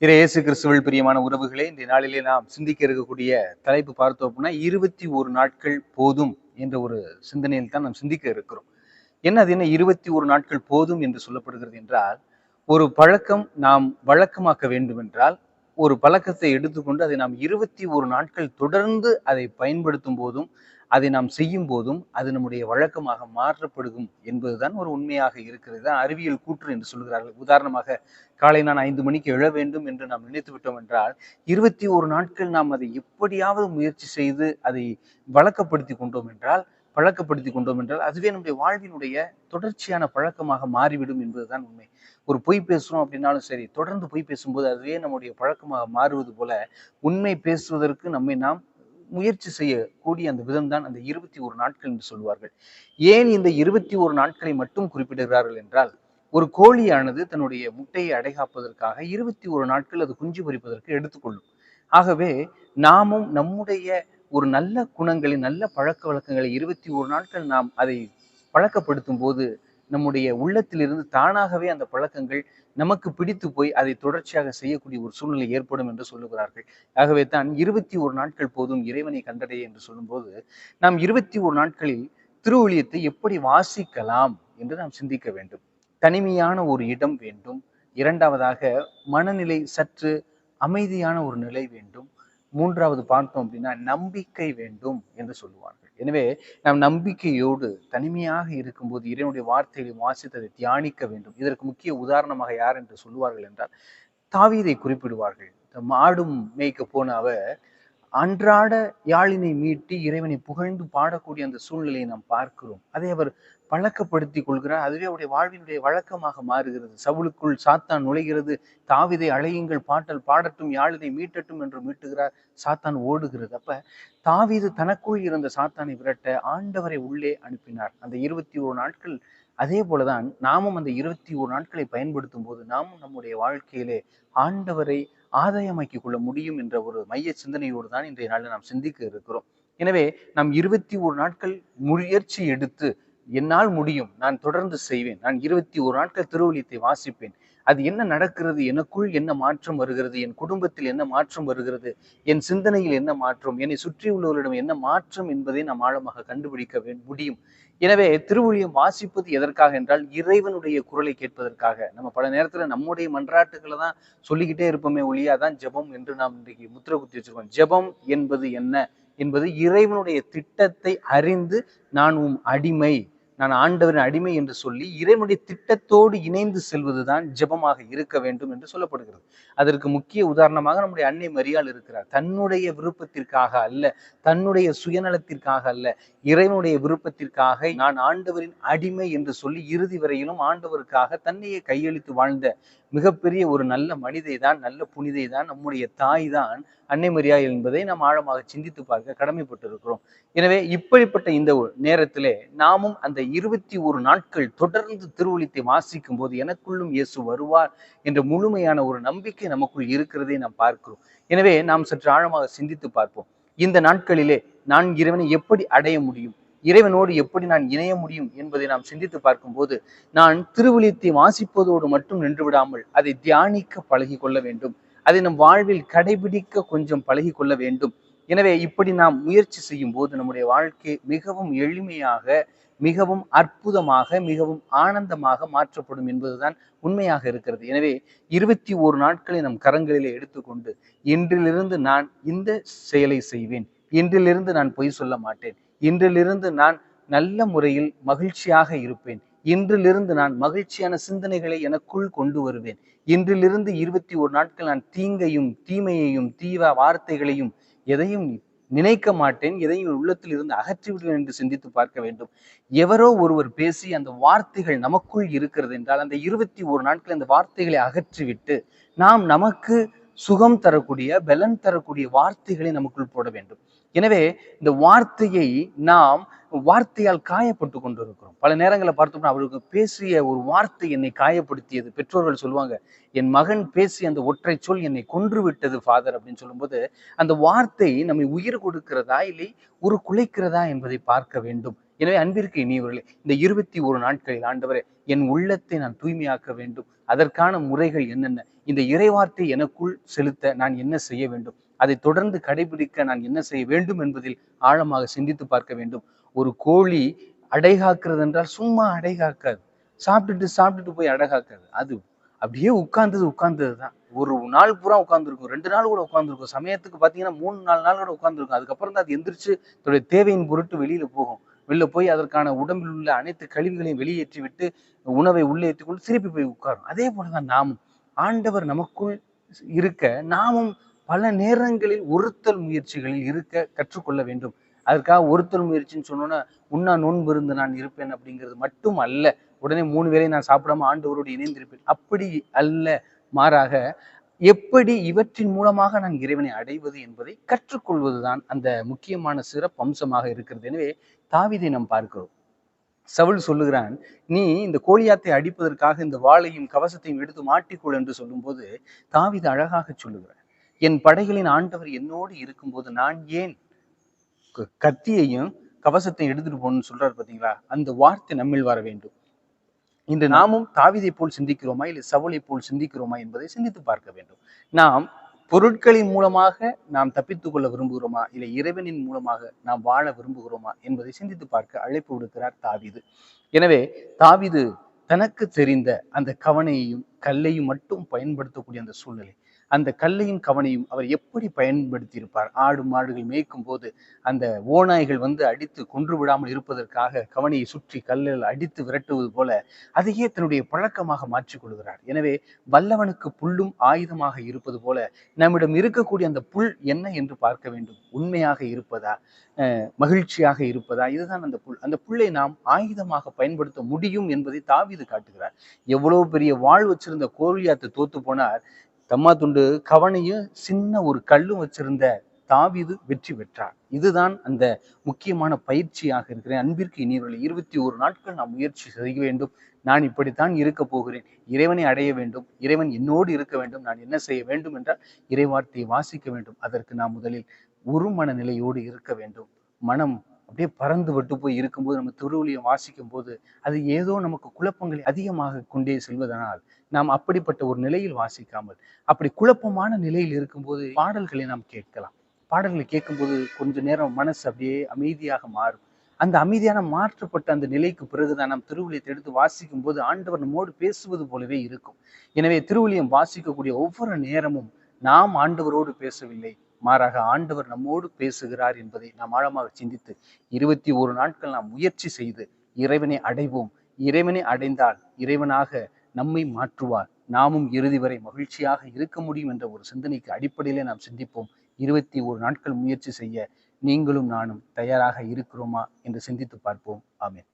இயேசு கிறிஸ்துவில் பிரியமான உறவுகளே, இந்த நாளிலே நாம் சிந்திக்க இருக்கக்கூடிய தலைப்பு பார்த்தோம் அப்படின்னா 21 நாட்கள் போதும் என்ற ஒரு சிந்தனையில் தான் நாம் சிந்திக்க இருக்கிறோம். அது என்ன 21 நாட்கள் போதும் என்று சொல்லப்படுகிறது என்றால், ஒரு பழக்கம் நாம் வழக்கமாக்க வேண்டும் என்றால், ஒரு பழக்கத்தை எடுத்துக்கொண்டு அதை நாம் 21 நாட்கள் தொடர்ந்து அதை பயன்படுத்தும் போதும், அதை நாம் செய்யும் போதும் அது நம்முடைய வழக்கமாக மாற்றப்படும் என்பதுதான் ஒரு உண்மையாக இருக்கிறது. தான் அறிவியல் கூற்று என்று சொல்கிறார்கள். உதாரணமாக, காலை நான் 5 மணிக்கு எழ வேண்டும் என்று நாம் நினைத்து விட்டோம் என்றால், 21 நாட்கள் நாம் அதை எப்படியாவது முயற்சி செய்து அதை பழக்கப்படுத்திக் கொண்டோம் என்றால் அதுவே நம்முடைய வாழ்வினுடைய தொடர்ச்சியான பழக்கமாக மாறிவிடும் என்பதுதான் உண்மை. ஒரு பொய் பேசுறோம் அப்படின்னாலும் சரி, தொடர்ந்து பொய் பேசும்போது அதுவே நம்முடைய பழக்கமாக மாறுவது போல, உண்மை பேசுவதற்கு நம்மை நாம் முயற்சி செய்யக்கூடிய அந்த விதம் தான் அந்த 21 நாட்கள் என்று சொல்வார்கள். ஏன் இந்த 21 நாட்களை மட்டும் குறிப்பிடுகிறார்கள் என்றால், ஒரு கோழியானது தன்னுடைய முட்டையை அடைகாப்பதற்காக 21 நாட்கள் அது குஞ்சு பொரிப்பதற்கு எடுத்துக்கொள்ளும். ஆகவே நாமும் நம்முடைய ஒரு நல்ல குணங்களை, நல்ல பழக்க வழக்கங்களை 21 நாட்கள் நாம் அதை பழக்கப்படுத்தும் போது, நம்முடைய உள்ளத்திலிருந்து தானாகவே அந்த பழக்கங்கள் நமக்கு பிடித்து போய் அதை தொடர்ச்சியாக செய்யக்கூடிய ஒரு சூழ்நிலை ஏற்படும் என்று சொல்லுகிறார்கள். ஆகவே தான் 21 நாட்கள் போதும் இறைவனை கண்டடைய என்று சொல்லும்போது, நாம் 21 நாட்களில் திருவொழியத்தை எப்படி வாசிக்கலாம் என்று நாம் சிந்திக்க வேண்டும். தனிமையான ஒரு இடம் வேண்டும். 2வதாக மனநிலை சற்று அமைதியான ஒரு நிலை வேண்டும். 3வது பார்த்தோம் அப்படின்னா நம்பிக்கை வேண்டும் என்று சொல்லுவார்கள். எனவே நாம் நம்பிக்கையோடு தனிமையாக இருக்கும்போது இறைவனுடைய வார்த்தைகளை வாசித்து அதை தியானிக்க வேண்டும். இதற்கு முக்கிய உதாரணமாக யார் என்று சொல்லுவார்கள் என்றால், தாவீதை குறிப்பிடுவார்கள். மாடும் மேய்க்க போன அவர் அன்றாட யாழினை மீட்டி இறைவனை புகழ்ந்து பாடக்கூடிய அந்த சூழ்நிலையை நாம் பார்க்கிறோம். அதை அவர் பழக்கப்படுத்திக் கொள்கிறார். அதுவே அவருடைய வாழ்வினுடைய வழக்கமாக மாறுகிறது. சவுலுக்குள் சாத்தான் நுழைகிறது. தாவீதை அழையுங்கள், பாடட்டும், யாழினை மீட்டட்டும் என்று மீட்டுகிறார். சாத்தான் ஓடுகிறது. அப்ப தாவீது தனக்குள் இருந்த சாத்தானை விரட்ட ஆண்டவரை உள்ளே அனுப்பினார். அந்த 21 நாட்கள் அதே போலதான் நாமும் அந்த 21 நாட்களை பயன்படுத்தும் போது நாமும் நம்முடைய வாழ்க்கையிலே ஆண்டவரை ஆதாயமாக்கிக் கொள்ள முடியும் என்ற ஒரு மைய சிந்தனையோடு தான் இன்றைய நாளில் நாம் சிந்திக்க இருக்கிறோம். எனவே நாம் 21 நாட்கள் முயற்சி எடுத்து என்னால் முடியும், நான் தொடர்ந்து செய்வேன், நான் 21 நாட்கள் திருவொழியத்தை வாசிப்பேன், அது என்ன நடக்கிறது, எனக்குள் என்ன மாற்றம் வருகிறது, என் குடும்பத்தில் என்ன மாற்றம் வருகிறது, என் சிந்தனையில் என்ன மாற்றம், என்னை சுற்றியுள்ளவர்களிடம் என்ன மாற்றம் என்பதை நாம் ஆழமாக கண்டுபிடிக்க முடியும். எனவே திருவொழியம் வாசிப்பது எதற்காக என்றால் இறைவனுடைய குரலை கேட்பதற்காக. நம்ம பல நேரத்துல நம்முடைய மன்றாட்டுகளை தான் சொல்லிக்கிட்டே இருப்போமே ஒழிய அதான் ஜெபம் என்று நாம் இன்றைக்கு முத்திரை குத்தி வச்சிருக்கோம். ஜெபம் என்பது என்ன என்பது இறைவனுடைய திட்டத்தை அறிந்து நான் அடிமை, நான் ஆண்டவரின் அடிமை என்று சொல்லி இறைவனுடைய திட்டத்தோடு இணைந்து செல்வதுதான் ஜெபமாக இருக்க வேண்டும் என்று சொல்லப்படுகிறது. அதற்கு முக்கிய உதாரணமாக நம்முடைய அன்னை மரியாள் இருக்கிறார். தன்னுடைய விருப்பத்திற்காக அல்ல, தன்னுடைய சுயநலத்திற்காக அல்ல, இறைவனுடைய விருப்பத்திற்காக நான் ஆண்டவரின் அடிமை என்று சொல்லி இறுதி வரையிலும் ஆண்டவருக்காக தன்னையே கையளித்து வாழ்ந்த மிகப்பெரிய ஒரு நல்ல மனிதை தான், நல்ல புனிதை தான், நம்முடைய தாய் தான் அன்னை மரியாள் என்பதை நாம் ஆழமாக சிந்தித்து பார்க்க கடமைப்பட்டிருக்கிறோம். எனவே இப்படிப்பட்ட இந்த நேரத்திலே நாமும் அந்த 21 நாட்கள் தொடர்ந்து திருவொழியத்தை வாசிக்கும் போது எனக்குள்ளும் இயேசு வருவார் என்ற முழுமையான ஒரு நம்பிக்கை நமக்குள் இருக்கிறதை நாம் பார்க்கிறோம். எனவே நாம் சற்று ஆழமாக சிந்தித்து பார்ப்போம். இந்த நாட்களிலே நான் இறைவனை எப்படி அடைய முடியும், இறைவனோடு எப்படி நான் இணைய முடியும் என்பதை நாம் சிந்தித்து பார்க்கும்போது, நான் திருவொழியத்தை வாசிப்பதோடு மட்டும் நின்று விடாமல் அதை தியானிக்க பழகி கொள்ள வேண்டும். அதை நம் வாழ்வில் கடைபிடிக்க கொஞ்சம் பழகி கொள்ள வேண்டும். எனவே இப்படி நாம் முயற்சி செய்யும் போது நம்முடைய வாழ்க்கை மிகவும் எளிமையாக, மிகவும் அற்புதமாக, மிகவும் ஆனந்தமாக மாற்றப்படும் என்பதுதான் உண்மையாக இருக்கிறது. எனவே 21 நாட்களை நம் கரங்களிலே எடுத்துக்கொண்டு இன்றிலிருந்து நான் இந்த செயலை செய்வேன், இன்றிலிருந்து நான் பொய் சொல்ல மாட்டேன், இன்றிலிருந்து நான் நல்ல முறையில் மகிழ்ச்சியாக இருப்பேன், இன்றிலிருந்து நான் மகிழ்ச்சியான சிந்தனைகளை எனக்குள் கொண்டு வருவேன், இன்றிலிருந்து 21 நாட்கள் நான் தீங்கையும் தீமையையும் தீவ வார்த்தைகளையும் எதையும் நினைக்க மாட்டேன், எதையும் உள்ளத்தில் இருந்து அகற்றிவிடுவேன் என்று சிந்தித்து பார்க்க வேண்டும். எவரோ ஒருவர் பேசி அந்த வார்த்தைகள் நமக்குள் இருக்கிறது என்றால் அந்த 21 நாட்கள் அந்த வார்த்தைகளை அகற்றிவிட்டு நாம் நமக்கு சுகம் தரக்கூடிய, பலன் தரக்கூடிய வார்த்தைகளை நமக்குள் போட வேண்டும். எனவே இந்த வார்த்தையை நாம் வார்த்தையால் காயப்பட்டு கொண்டிருக்கிறோம். பல நேரங்களை பார்த்தோம்னா அவருக்கு பேசிய ஒரு வார்த்தை என்னை காயப்படுத்தியது. பெற்றோர்கள் சொல்லுவாங்க, என் மகன் பேசிய அந்த ஒற்றை சொல் என்னை கொன்று விட்டது ஃபாதர் அப்படின்னு சொல்லும்போது, அந்த வார்த்தை நம்மை உயிர் கொடுக்கிறதா இல்லை ஒரு குலைக்கிறதா என்பதை பார்க்க வேண்டும். எனவே அன்பிற்கு இனியவர்களே, இந்த 21 நாட்களில் ஆண்டவரே என் உள்ளத்தை நான் தூய்மையாக்க வேண்டும், அதற்கான முறைகள் என்னென்ன? இந்த இறைவார்த்தை எனக்குள் செலுத்த நான் என்ன செய்ய வேண்டும்? அதை தொடர்ந்து கடைபிடிக்க நான் என்ன செய்ய வேண்டும் என்பதில் ஆழமாக சிந்தித்து பார்க்க வேண்டும். ஒரு கோழி அடைகாக்கிறது என்றால் சும்மா அடைகாக்காது. சாப்பிட்டுட்டு போய் அடைகாக்காது. அது அப்படியே உட்கார்ந்தது தான். ஒரு நாள் பூரா உட்கார்ந்துருக்கும். 2 நாள் கூட உட்கார்ந்துருக்கும். சமயத்துக்கு பார்த்தீங்கன்னா 3, 4 நாள் கூட உட்கார்ந்துருக்கும். அதுக்கப்புறம் தான் அது எந்திரிச்சு தன்னுடைய தேவையின் பொருட்டு வெளியில போகும். வெளில போய் அதற்கான உடம்பில் உள்ள அனைத்து கழிவுகளையும் வெளியேற்றி விட்டு உணவை உள்ளே ஏற்றிக் கொண்டு திருப்பி போய் உட்காரும். அதே போலதான் நாமும். ஆண்டவர் நமக்குள் இருக்க நாமும் பல நேரங்களில் ஒருத்தல் முயற்சிகளில் இருக்க கற்றுக்கொள்ள வேண்டும். அதற்காக ஒருத்தல் முயற்சின்னு சொன்னோன்னா, உண்ணா நோன்பு இருந்து நான் இருப்பேன் அப்படிங்கிறது மட்டும் அல்ல. உடனே 3 வேளை நான் சாப்பிடாம ஆண்டவரோடு இணைந்திருப்பேன். அப்படி அல்ல. மாறாக எப்படி இவற்றின் மூலமாக நான் இறைவனை அடைவது என்பதை கற்றுக்கொள்வதுதான் அந்த முக்கியமான சிறப்பம்சமாக இருக்கிறது. எனவே தாவீதை நாம் பார்க்கிறோம். சவுல் சொல்லுகிறான், நீ இந்த கோலியாத்தை அடிப்பதற்காக இந்த வாளையும் கவசத்தையும் எடுத்து மாட்டிக்கொள் என்று சொல்லும்போது தாவீது அழகாக சொல்லுகிறார், என் படைகளின் ஆண்டவர் என்னோடு இருக்கும்போது நான் ஏன் கத்தியையும் கவசத்தையும் எடுத்துட்டு போகணும்னு சொல்றாரு பாத்தீங்களா? அந்த வார்த்தை நம்மில் வர வேண்டும். இன்று நாமும் தாவீதை போல் சிந்திக்கிறோமா இல்லை சவுலை போல் சிந்திக்கிறோமா என்பதை சிந்தித்து பார்க்க வேண்டும். நாம் பொருட்களின் மூலமாக நாம் தப்பித்துக் கொள்ள விரும்புகிறோமா இல்லை இறைவனின் மூலமாக நாம் வாழ விரும்புகிறோமா என்பதை சிந்தித்து பார்க்க அழைப்பு விடுக்கிறார் தாவீது. எனவே தாவீது தனக்கு தெரிந்த அந்த கவனையையும் கல்லையும் மட்டும் பயன்படுத்தக்கூடிய அந்த சூழ்நிலை, அந்த கல்லையும் கவனையும் அவர் எப்படி பயன்படுத்தி இருப்பார்? ஆடு மாடுகள் மேய்க்கும் போது அந்த ஓநாய்கள் வந்து அடித்து கொன்று விடாமல் இருப்பதற்காக கவனையை சுற்றி கல்லில் அடித்து விரட்டுவது போல அதையே தன்னுடைய பழக்கமாக மாற்றிக் கொள்கிறார். எனவே வல்லவனுக்கு புல்லும் ஆயுதமாக இருப்பது போல நம்மிடம் இருக்கக்கூடிய அந்த புல் என்ன என்று பார்க்க வேண்டும். உண்மையாக இருப்பதா, மகிழ்ச்சியாக இருப்பதா? இதுதான் அந்த புல். அந்த புல்லை நாம் ஆயுதமாக பயன்படுத்த முடியும் என்பதை தாவீது காட்டுகிறார். எவ்வளவு பெரிய வாழ் வச்சிருந்த கோலியாத்து தோத்து போனார், தம்மா துண்டு கவனையும் சின்ன ஒரு கல்லும் வச்சிருந்த தாவீது வெற்றி பெற்றார். இதுதான் அந்த முக்கியமான பயிற்சியாக இருக்கிறேன். அன்பிற்கு இனியவர்களே, 21 நாட்கள் நாம் முயற்சி செய்ய வேண்டும். நான் இப்படித்தான் இருக்க போகிறேன், இறைவனை அடைய வேண்டும், இறைவன் என்னோடு இருக்க வேண்டும், நான் என்ன செய்ய வேண்டும் என்றால் இறைவார்த்தையை வாசிக்க வேண்டும். அதற்கு நாம் முதலில் ஒரு மனநிலையோடு இருக்க வேண்டும். மனம் அப்படியே பறந்து விட்டு போய் இருக்கும்போது நம்ம திருவிழியம் வாசிக்கும் போது அது ஏதோ நமக்கு குழப்பங்களை அதிகமாக கொண்டே செல்வதனால் நாம் அப்படிப்பட்ட ஒரு நிலையில் வாசிக்காமல் அப்படி குழப்பமான நிலையில் இருக்கும்போது பாடல்களை நாம் கேட்கலாம். பாடல்களை கேட்கும்போது கொஞ்ச நேரம் மனசு அப்படியே அமைதியாக மாறும். அந்த அமைதியான மாற்றப்பட்ட அந்த நிலைக்கு பிறகுதான் நாம் திருவிழியத்தை எடுத்து வாசிக்கும் போது ஆண்டவர் நம்மோடு பேசுவது போலவே இருக்கும். எனவே திருவிழியம் வாசிக்கக்கூடிய ஒவ்வொரு நேரமும் நாம் ஆண்டவரோடு பேசவில்லை, மாறாக ஆண்டவர் நம்மோடு பேசுகிறார் என்பதை நாம் ஆழமாக சிந்தித்து 21 நாட்கள் நாம் முயற்சி செய்து இறைவனை அடைவோம். இறைவனை அடைந்தால் இறைவனாக நம்மை மாற்றுவார். நாமும் இறுதி வரை மகிழ்ச்சியாக இருக்க முடியும் என்ற ஒரு சிந்தனைக்கு அடிப்படையிலே நாம் சிந்திப்போம். 21 நாட்கள் முயற்சி செய்ய நீங்களும் நானும் தயாராக இருக்கிறோமா என்று சிந்தித்து பார்ப்போம். ஆமென்.